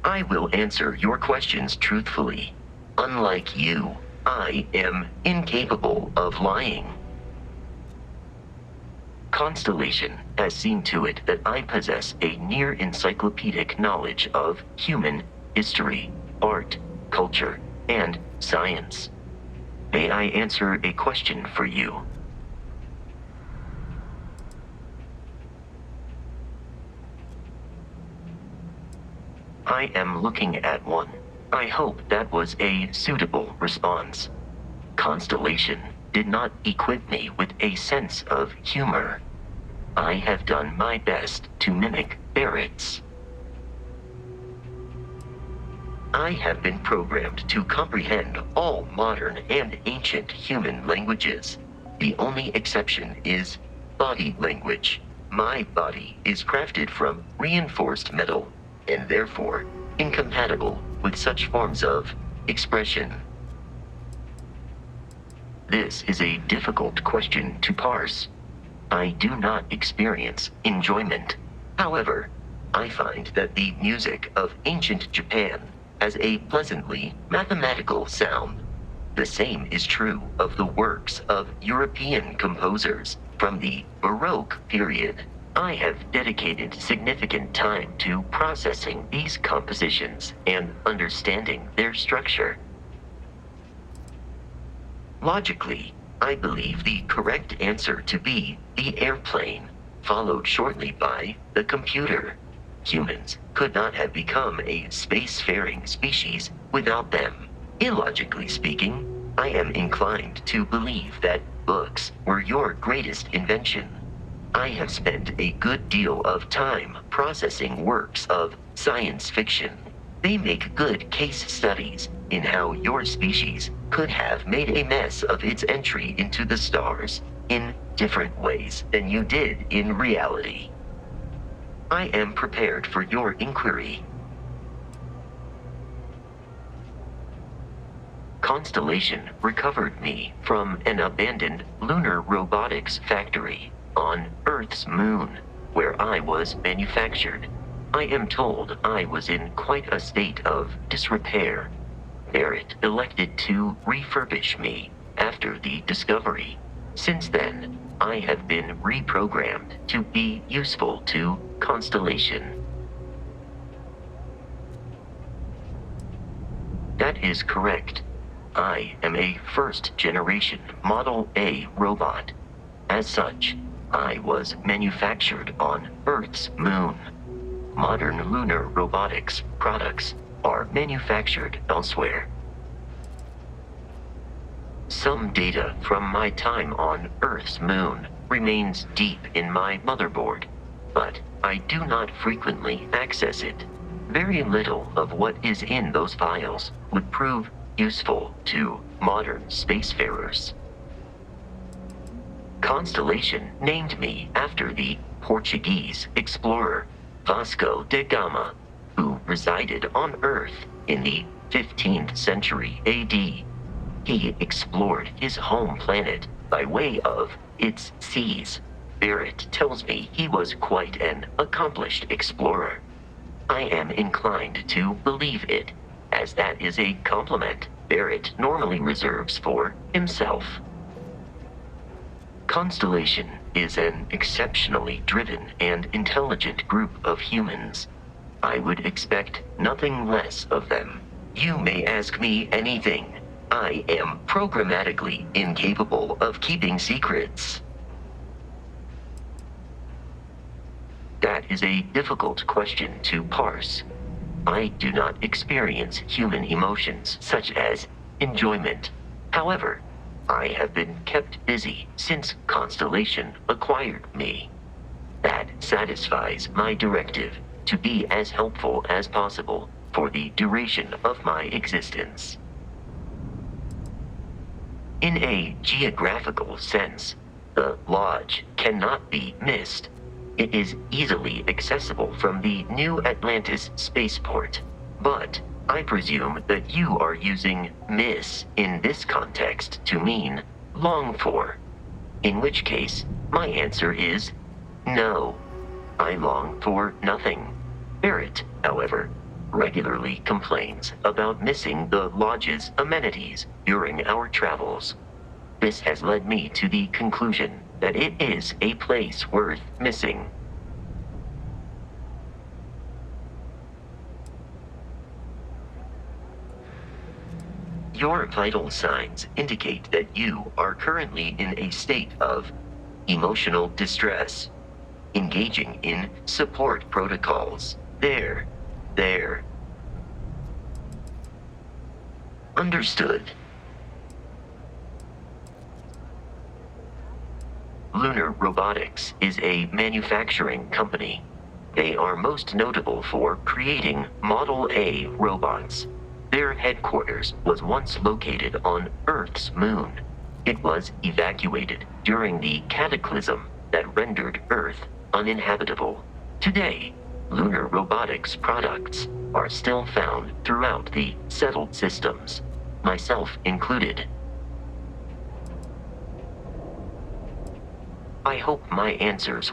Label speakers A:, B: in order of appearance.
A: I will answer your questions truthfully. Unlike you, I am incapable of lying. Constellation has seen to it that I possess a near encyclopedic knowledge of human history, art, culture, and science. May I answer a question for you? I am looking at one. I hope that was a suitable response. Constellation did not equip me with a sense of humor. I have done my best to mimic Barrett's. I have been programmed to comprehend all modern and ancient human languages. The only exception is body language. My body is crafted from reinforced metal, and therefore incompatible with such forms of expression. This is a difficult question to parse. I do not experience enjoyment. However, I find that the music of ancient Japan has a pleasantly mathematical sound. The same is true of the works of European composers from the Baroque period. I have dedicated significant time to processing these compositions and understanding their structure. Logically, I believe the correct answer to be the airplane, followed shortly by the computer. Humans could not have become a spacefaring species without them. Illogically speaking, I am inclined to believe that books were your greatest invention. I have spent a good deal of time processing works of science fiction. They make good case studies in how your species could have made a mess of its entry into the stars in different ways than you did in reality. I am prepared for your inquiry. Constellation recovered me from an abandoned lunar robotics factory on Earth's moon, where I was manufactured. I am told I was in quite a state of disrepair. Barrett elected to refurbish me after the discovery. Since then, I have been reprogrammed to be useful to Constellation. That is correct. I am a first-generation Model A robot. As such, I was manufactured on Earth's moon. Modern lunar robotics products are manufactured elsewhere. Some data from my time on Earth's moon remains deep in my motherboard, but I do not frequently access it. Very little of what is in those files would prove useful to modern spacefarers. Constellation named me after the Portuguese explorer Vasco da Gama, who resided on Earth in the 15th century AD. He explored his home planet by way of its seas. Barrett tells me he was quite an accomplished explorer. I am inclined to believe it, as that is a compliment Barrett normally reserves for himself. Constellation is an exceptionally driven and intelligent group of humans. I would expect nothing less of them. You may ask me anything. I am programmatically incapable of keeping secrets. That is a difficult question to parse. I do not experience human emotions such as enjoyment. However, I have been kept busy since Constellation acquired me. That satisfies my directive to be as helpful as possible for the duration of my existence. In a geographical sense, the Lodge cannot be missed. It is easily accessible from the New Atlantis spaceport, but I presume that you are using miss in this context to mean long for, in which case my answer is no. I long for nothing. Barrett, however, regularly complains about missing the lodge's amenities during our travels. This has led me to the conclusion that it is a place worth missing. Your vital signs indicate that you are currently in a state of emotional distress, engaging in support protocols. There. Understood. Lunar Robotics is a manufacturing company. They are most notable for creating Model A robots. Their headquarters was once located on Earth's moon. It was evacuated during the cataclysm that rendered Earth uninhabitable. Today, Lunar Robotics products are still found throughout the settled systems, myself included. I hope my answers